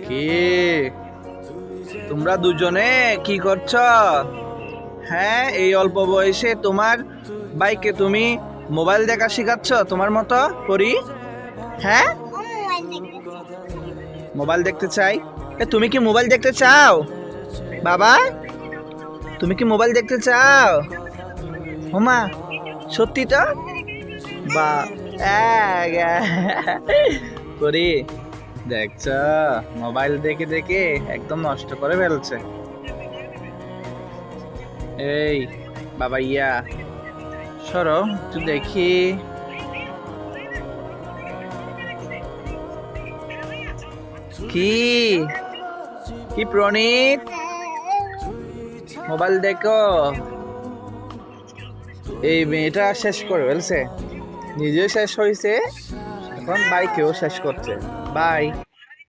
কি তোমরা দুজনে কি করছো? হ্যাঁ, এই অল্প বয়সে তোমার ভাইকে তুমি মোবাইল দেখা শিখাচ্ছ তোমার মতো করি? হ্যাঁ, মোবাইল দেখতে চাই। তুমি কি মোবাইল দেখতে চাও বাবা? তুমি কি মোবাইল দেখতে চাও? হোমা, সত্যি তো? বা করি, দেখছ, মোবাইল দেখে দেখে একদম নষ্ট করে ফেলছে। এই বাবা ইয়া, সরো একটু দেখি। কি কি প্রণীত, মোবাইল দেখো। এই মেয়েটা শেষ করে ফেলছে, নিজেও শেষ হয়েছে, এখন বাইকেও শেষ করছে। বাই।